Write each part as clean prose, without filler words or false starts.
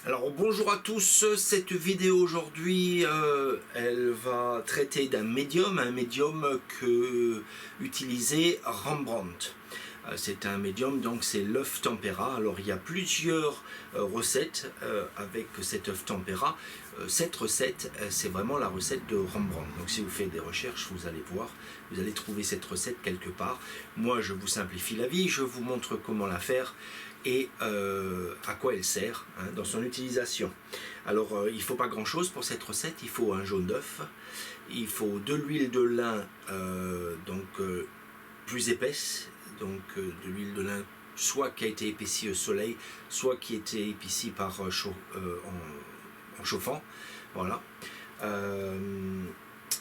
Alors bonjour à tous, cette vidéo aujourd'hui elle va traiter d'un médium, un médium que utilisait Rembrandt. C'est un médium, donc c'est l'œuf tempéra. Alors il y a plusieurs recettes avec cet œuf tempéra. Cette recette, c'est vraiment la recette de Rembrandt. Donc si vous faites des recherches, vous allez voir, vous allez trouver cette recette quelque part. Moi je vous simplifie la vie, je vous montre comment la faire et à quoi elle sert dans son utilisation. Alors il ne faut pas grand chose pour cette recette, il faut un jaune d'œuf, il faut de l'huile de lin plus épaisse, donc de l'huile de lin soit qui a été épaissie au soleil, soit qui a été épaissie par en chauffant, voilà.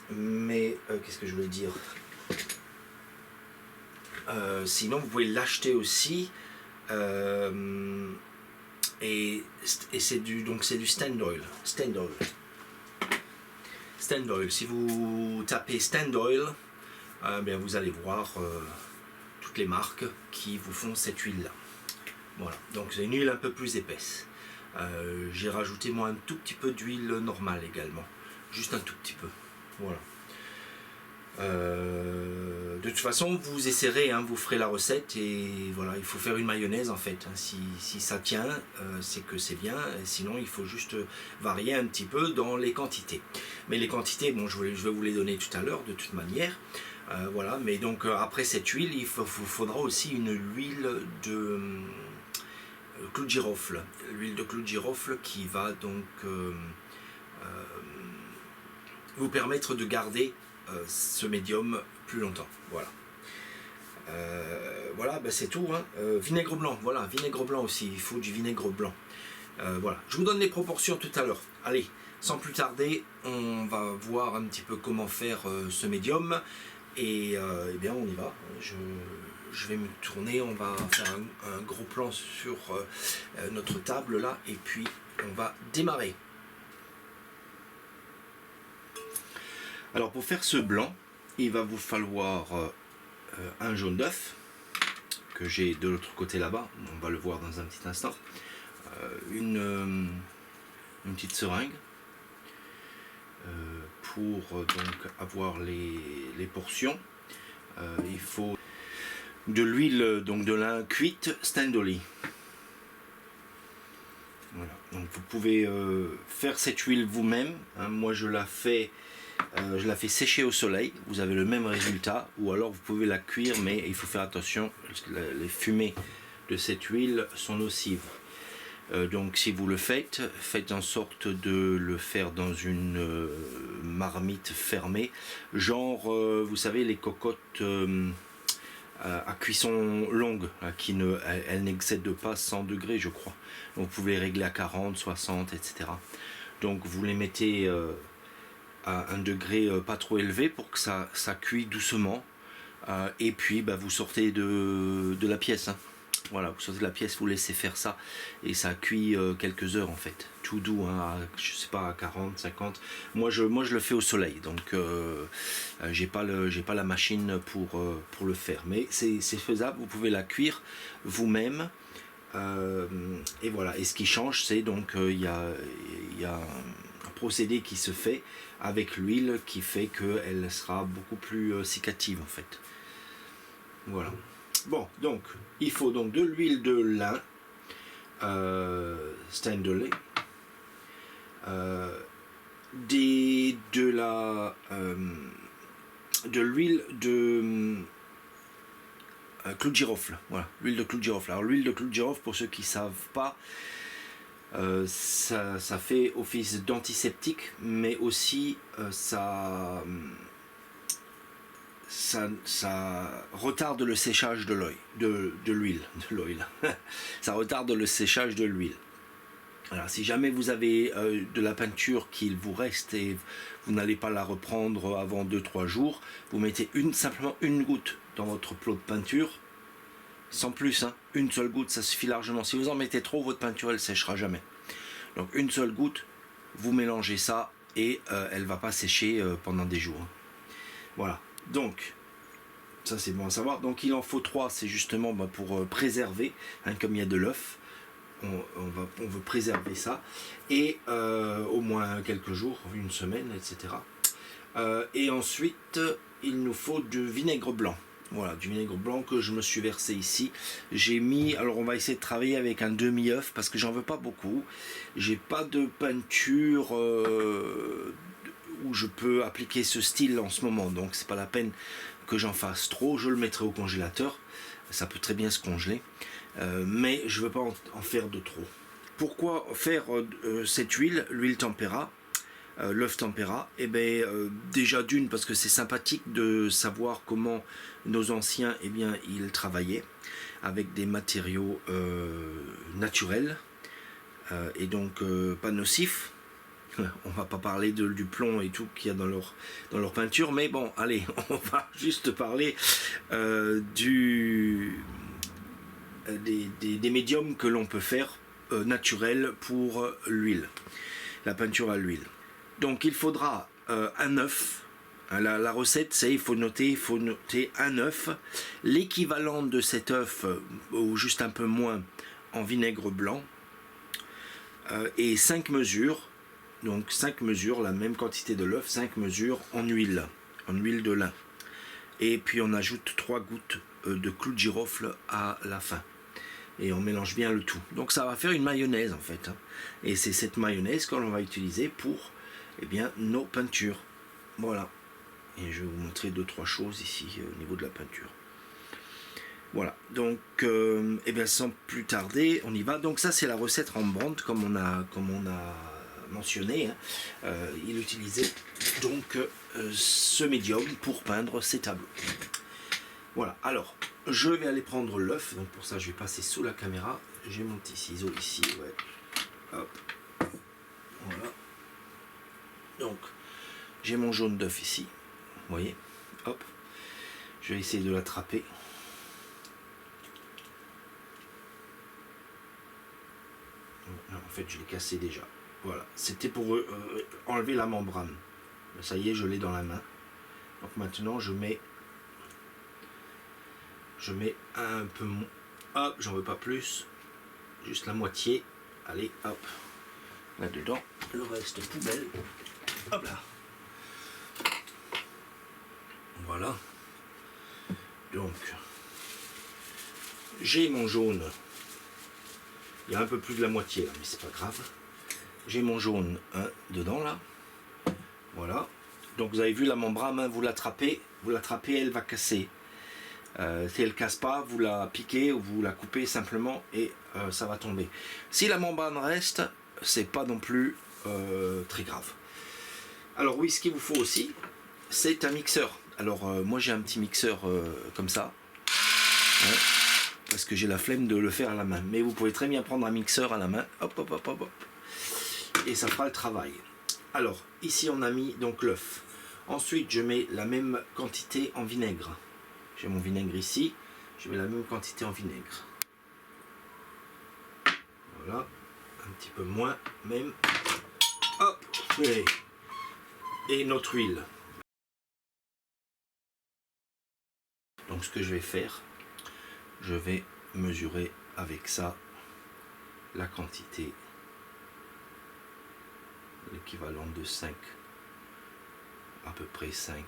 Qu'est-ce que je voulais dire, sinon vous pouvez l'acheter aussi. Et c'est du Stand Oil. Stand Oil. Si vous tapez Stand Oil, bien vous allez voir toutes les marques qui vous font cette huile là. Voilà. Donc c'est une huile un peu plus épaisse. J'ai rajouté moi un tout petit peu d'huile normale également, juste un tout petit peu. Voilà. De toute façon vous essaierez, vous ferez la recette et voilà, il faut faire une mayonnaise en fait, si ça tient c'est que c'est bien, sinon il faut juste varier un petit peu dans les quantités, mais les quantités bon je vais vous les donner tout à l'heure de toute manière. Voilà, mais donc après cette huile il vous faudra aussi une huile de clou de girofle, l'huile de clou de girofle qui va donc vous permettre de garder ce médium plus longtemps. Voilà. Voilà, c'est tout. Vinaigre blanc, voilà, vinaigre blanc aussi, il faut du vinaigre blanc. Voilà, je vous donne les proportions tout à l'heure. Allez, sans plus tarder, on va voir un petit peu comment faire ce médium. Et eh bien, on y va. Je vais me tourner, on va faire un gros plan sur notre table là, et puis on va démarrer. Alors pour faire ce blanc, il va vous falloir un jaune d'œuf que j'ai de l'autre côté là-bas, on va le voir dans un petit instant, une petite seringue pour donc avoir les portions. Il faut de l'huile donc de lin cuite Standoli. Voilà. Donc vous pouvez faire cette huile vous-même. Moi je la fais sécher au soleil, vous avez le même résultat, ou alors vous pouvez la cuire, mais il faut faire attention parce que les fumées de cette huile sont nocives. Donc si vous le faites en sorte de le faire dans une marmite fermée, genre vous savez les cocottes à cuisson longue, elle n'excède pas 100 degrés je crois. Donc vous pouvez régler à 40, 60, etc. Donc vous les mettez à un degré pas trop élevé pour que ça cuit doucement, et puis vous sortez de la pièce. Voilà, vous sortez de la pièce, vous laissez faire ça et ça cuit quelques heures en fait, tout doux, je sais pas, à 40, 50. Moi je le fais au soleil, donc j'ai pas la machine pour le faire, mais c'est faisable, vous pouvez la cuire vous-même. Et voilà, et ce qui change c'est donc il y a un procédé qui se fait avec l'huile qui fait qu'elle sera beaucoup plus cicative en fait. Voilà. Bon, donc il faut donc de l'huile de lin Standoli, de l'huile de clou de girofle. Voilà, l'huile de clou de girofle. Alors l'huile de clou de girofle, pour ceux qui ne savent pas, ça fait office d'antiseptique, mais aussi ça retarde le séchage de l'huile. Ça retarde le séchage de l'huile. Alors si jamais vous avez de la peinture qu'il vous reste et vous n'allez pas la reprendre avant 2-3 jours, vous mettez simplement une goutte dans votre plot de peinture, sans plus, une seule goutte, ça suffit largement. Si vous en mettez trop, votre peinture elle séchera jamais. Donc une seule goutte, vous mélangez ça et elle va pas sécher pendant des jours. Voilà, donc ça c'est bon à savoir. Donc il en faut 3, c'est justement pour préserver, comme il y a de l'œuf. on veut préserver ça, et au moins quelques jours, une semaine, etc. Et ensuite, il nous faut du vinaigre blanc. Voilà, du vinaigre blanc que je me suis versé ici. J'ai mis, alors on va essayer de travailler avec un demi-œuf parce que j'en veux pas beaucoup. J'ai pas de peinture où je peux appliquer ce style en ce moment, donc c'est pas la peine que j'en fasse trop. Je le mettrai au congélateur, ça peut très bien se congeler, mais je veux pas en faire de trop. Pourquoi faire cette huile, l'huile tempéra, l'œuf tempéra? Eh bien, déjà d'une, parce que c'est sympathique de savoir comment nos anciens, eh bien, ils travaillaient avec des matériaux naturels et donc pas nocifs. On va pas parler du plomb et tout qu'il y a dans leur peinture, mais bon, allez, on va juste parler des médiums que l'on peut faire naturels pour l'huile, la peinture à l'huile. Donc il faudra un œuf. La recette, c'est il faut noter un œuf, l'équivalent de cet œuf, ou juste un peu moins, en vinaigre blanc, et 5 mesures. Donc 5 mesures, la même quantité de l'œuf, 5 mesures en huile de lin. Et puis on ajoute 3 gouttes de clou de girofle à la fin. Et on mélange bien le tout. Donc ça va faire une mayonnaise en fait. Et c'est cette mayonnaise que l'on va utiliser pour nos peintures. Voilà. Et je vais vous montrer 2-3 choses ici au niveau de la peinture. Voilà. Donc sans plus tarder, on y va. Donc ça c'est la recette Rembrandt comme on a mentionné, il utilisait donc ce médium pour peindre ses tableaux. Voilà, alors je vais aller prendre l'œuf, donc pour ça je vais passer sous la caméra, j'ai mon petit ciseau ici, ouais. Hop, voilà, donc j'ai mon jaune d'œuf ici, vous voyez, hop, je vais essayer de l'attraper. En fait je l'ai cassé déjà. Voilà, c'était pour enlever la membrane. Ça y est, je l'ai dans la main. Donc maintenant, je mets un peu... Hop, j'en veux pas plus. Juste la moitié. Allez, hop. Là-dedans, le reste poubelle. Hop là. Voilà. Donc, j'ai mon jaune. Il y a un peu plus de la moitié là, mais c'est pas grave. J'ai mon jaune dedans là, voilà. Donc vous avez vu la membrane, vous l'attrapez, elle va casser. Si elle casse pas, vous la piquez ou vous la coupez simplement et ça va tomber. Si la membrane reste, c'est pas non plus très grave. Alors oui, ce qu'il vous faut aussi, c'est un mixeur. Alors moi j'ai un petit mixeur comme ça, hein, parce que j'ai la flemme de le faire à la main. Mais vous pouvez très bien prendre un mixeur à la main, hop hop hop hop hop. Et ça fera le travail. Alors ici on a mis donc l'œuf. Ensuite je mets la même quantité en vinaigre. J'ai mon vinaigre ici, je mets la même quantité en vinaigre. Voilà, un petit peu moins même. Hop, et notre huile. Donc ce que je vais faire, je vais mesurer avec ça la quantité, l'équivalent de 5, à peu près 5.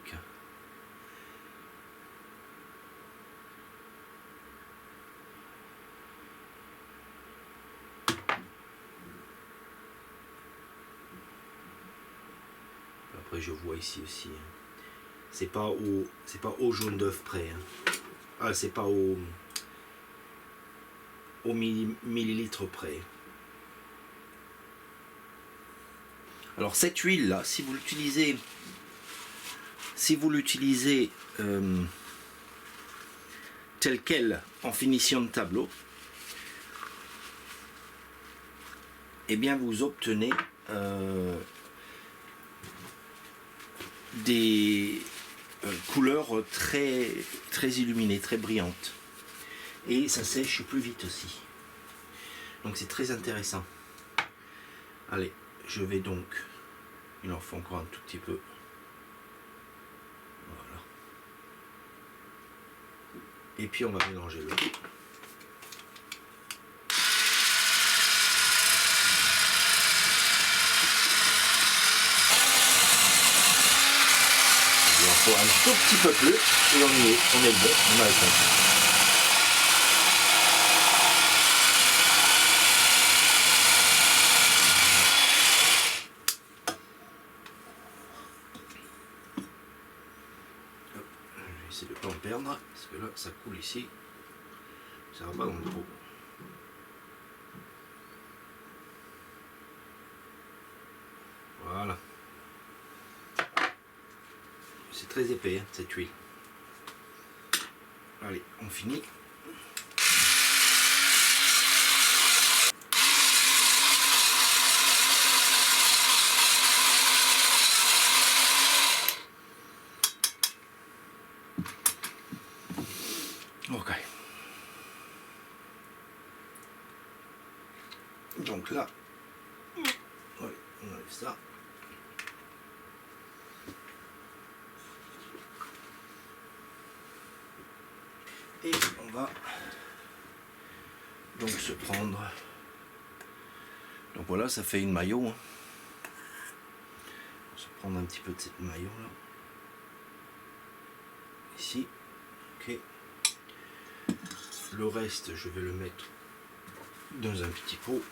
Après je vois ici aussi, c'est pas au jaune d'œuf près, hein. Ah, c'est pas au millilitre près. Alors cette huile là, si vous l'utilisez telle quelle en finition de tableau, eh bien vous obtenez des couleurs très illuminées, très brillantes, et ça sèche plus vite aussi, donc c'est très intéressant. Allez, je vais donc, il en faut encore un tout petit peu, voilà, et puis on va mélanger le tout. faut un tout petit peu plus et on est bon, on a le temps. Je vais essayer de ne pas en perdre parce que là ça coule ici, ça va pas dans le pot. Voilà. C'est très épais hein, cette huile. Allez, on finit. Ok. Donc là, ouais, on enlève ça. Et on va donc se prendre. Donc voilà, ça fait une maillot. Hein. On va se prendre un petit peu de cette maillot là. Ici. Ok. Le reste, je vais le mettre dans un petit pot.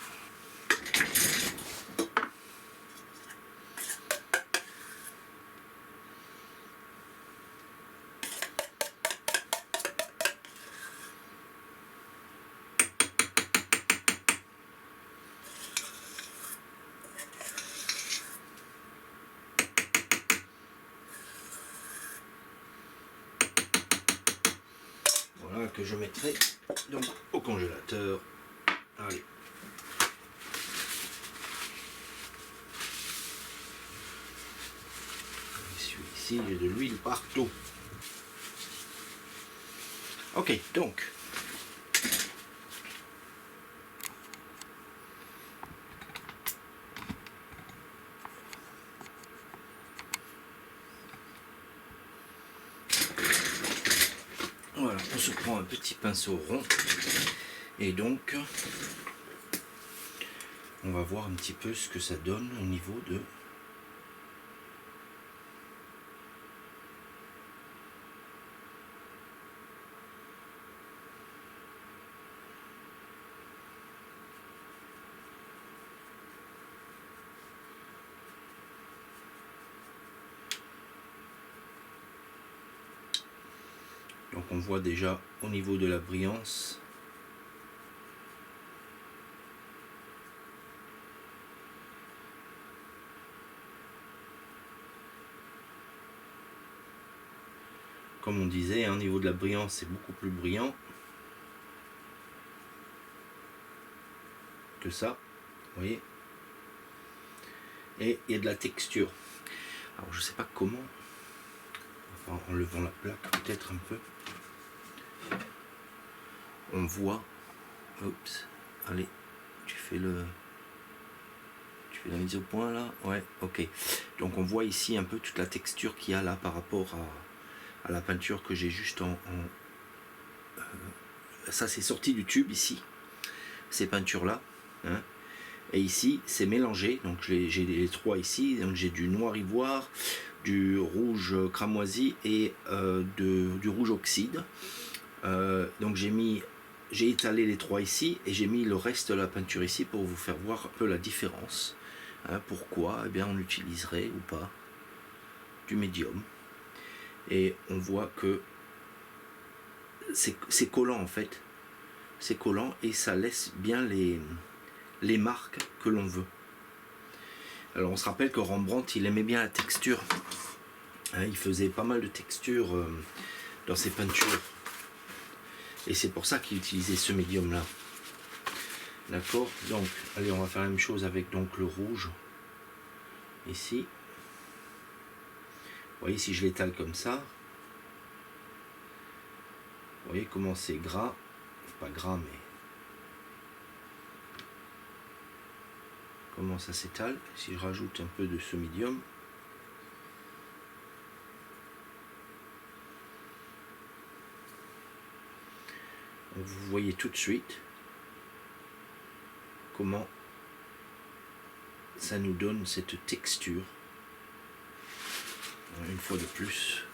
Voilà, que je mettrai donc au congélateur. Allez. Ici, j'ai de l'huile partout. Ok, donc. Voilà, on se prend un petit pinceau rond. Et donc, on va voir un petit peu ce que ça donne au niveau de... Donc on voit déjà au niveau de la brillance. Comme on disait, hein, au niveau de la brillance, c'est beaucoup plus brillant que ça. Vous voyez. Et il y a de la texture. Alors je sais pas comment. En enlevant la plaque peut-être un peu. On voit. Oups. Allez, tu fais la mise au point là. Ouais, ok. Donc on voit ici un peu toute la texture qu'il y a là par rapport à la peinture que j'ai juste ça c'est sorti du tube ici. Ces peintures là. Hein. Et ici c'est mélangé. Donc j'ai les trois ici. Donc j'ai du noir ivoire, du rouge cramoisi et du rouge oxyde. Donc j'ai étalé les trois ici et j'ai mis le reste de la peinture ici pour vous faire voir un peu la différence. Hein, pourquoi eh bien, on utiliserait ou pas du médium. Et on voit que c'est collant en fait. C'est collant et ça laisse bien les marques que l'on veut. Alors on se rappelle que Rembrandt il aimait bien la texture. Hein, il faisait pas mal de texture dans ses peintures. Et c'est pour ça qu'il utilisait ce médium là. D'accord. Donc allez, on va faire la même chose avec donc le rouge ici. Vous voyez, si je l'étale comme ça, vous voyez comment c'est gras, pas gras mais comment ça s'étale. Si je rajoute un peu de ce médium, vous voyez tout de suite comment ça nous donne cette texture. Une fois de plus,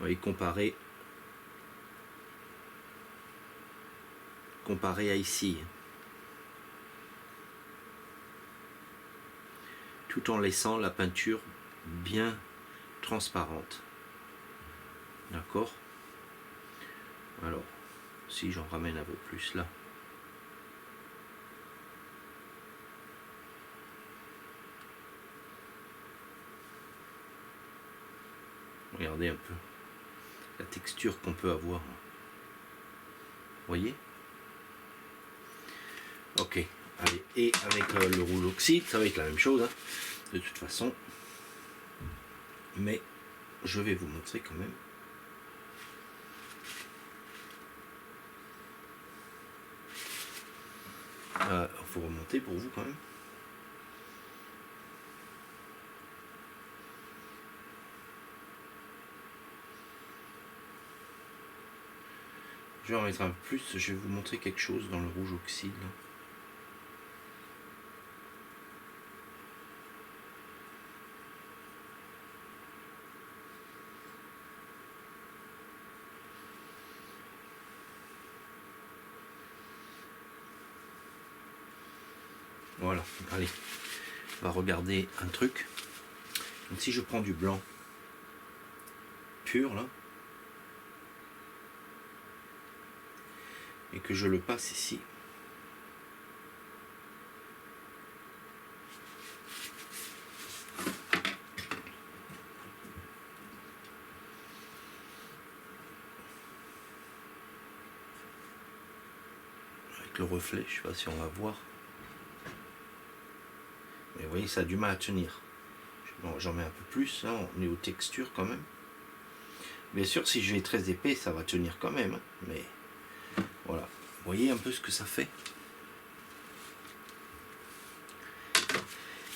voyez, comparé à ici, tout en laissant la peinture bien transparente. D'accord? Alors, si j'en ramène un peu plus là. Regardez un peu la texture qu'on peut avoir. Vous voyez? Ok, allez, et avec le rouge oxyde, ça va être la même chose, hein, de toute façon. Mais je vais vous montrer quand même. Faut remonter pour vous quand même. Je vais en mettre un peu plus, je vais vous montrer quelque chose dans le rouge oxyde. Là. Voilà, allez, on va regarder un truc. Donc si je prends du blanc pur là, et que je le passe ici, avec le reflet, je sais pas si on va voir. Mais vous voyez, ça a du mal à tenir. Bon, j'en mets un peu plus, hein, on est aux textures quand même. Bien sûr, si je vais très épais, ça va tenir quand même. Hein, mais voilà, vous voyez un peu ce que ça fait.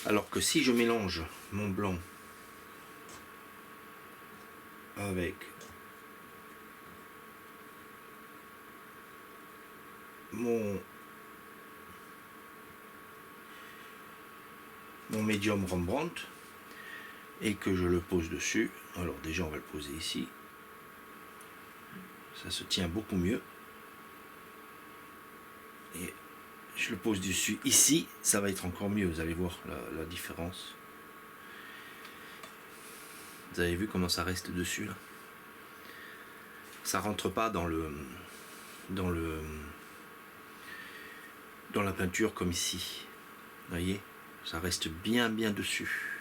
Alors que si je mélange mon blanc avec mon médium Rembrandt et que je le pose dessus, alors déjà on va le poser ici, ça se tient beaucoup mieux, et je le pose dessus ici, ça va être encore mieux, vous allez voir la différence. Vous avez vu comment ça reste dessus là, ça rentre pas dans la peinture comme ici, vous voyez, ça reste bien dessus.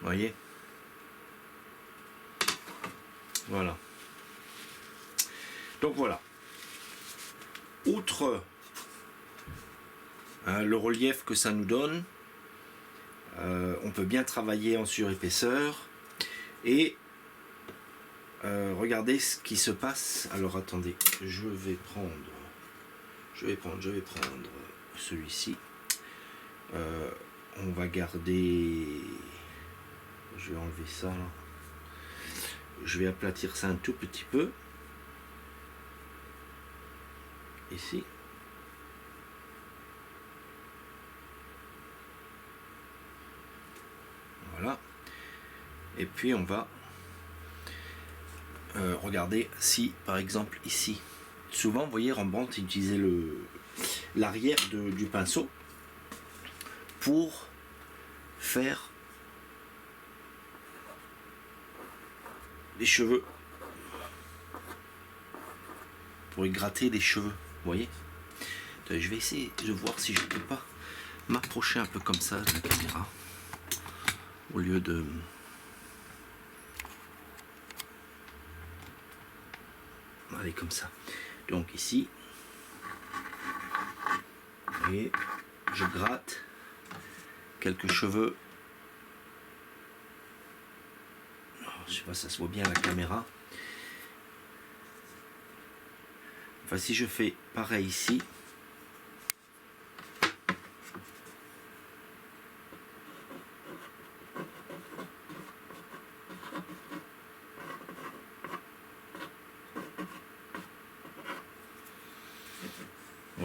Voyez, voilà. Donc voilà. Outre le relief que ça nous donne, on peut bien travailler en surépaisseur et regardez ce qui se passe. Alors attendez, je vais prendre celui-ci. On va garder. Je vais enlever ça. Là. Je vais aplatir ça un tout petit peu. Ici. Voilà. Et puis on va regarder si par exemple ici. Souvent, vous voyez, Rembrandt utilisait l'arrière du pinceau pour faire des cheveux, pour y gratter des cheveux, vous voyez. Attendez, je vais essayer de voir si je peux pas m'approcher un peu comme ça de la caméra au lieu de aller comme ça. Donc ici, et je gratte quelques cheveux. Je sais pas, ça se voit bien à la caméra. Enfin, si je fais pareil ici,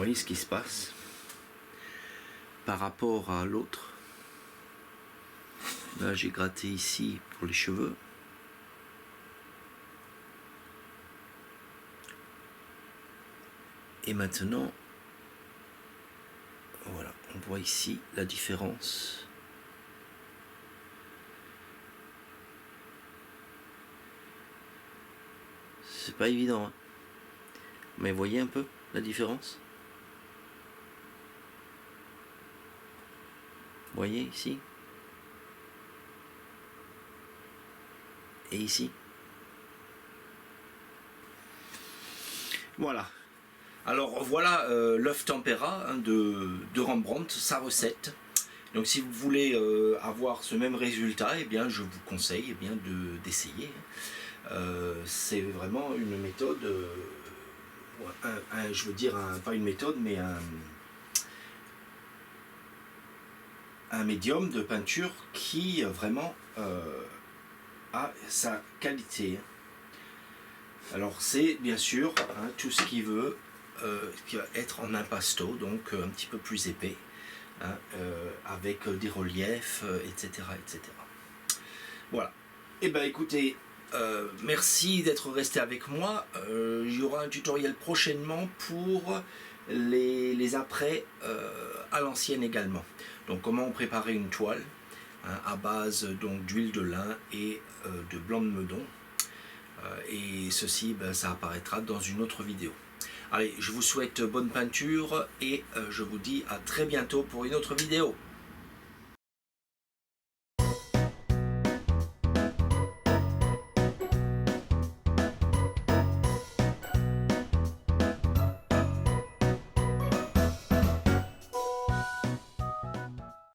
voyez ce qui se passe par rapport à l'autre. Là j'ai gratté ici pour les cheveux. Et maintenant, voilà, on voit ici la différence. C'est pas évident, hein. Mais voyez un peu la différence. Voyez ici. Et ici. Voilà. Alors voilà l'œuf tempéra hein, de Rembrandt, sa recette. Donc si vous voulez avoir ce même résultat, eh bien, je vous conseille eh bien, d'essayer. C'est vraiment une méthode, je veux dire, pas une méthode, mais un médium de peinture qui vraiment a sa qualité. Alors c'est bien sûr hein, tout ce qui veut qui va être en impasto, donc un petit peu plus épais, hein, avec des reliefs, etc., etc. Voilà. Et ben écoutez, merci d'être resté avec moi. Il y aura un tutoriel prochainement pour les apprêts à l'ancienne également. Donc comment préparer une toile hein, à base donc d'huile de lin et de blanc de meudon. Et ceci, ben, ça apparaîtra dans une autre vidéo. Allez, je vous souhaite bonne peinture et je vous dis à très bientôt pour une autre vidéo.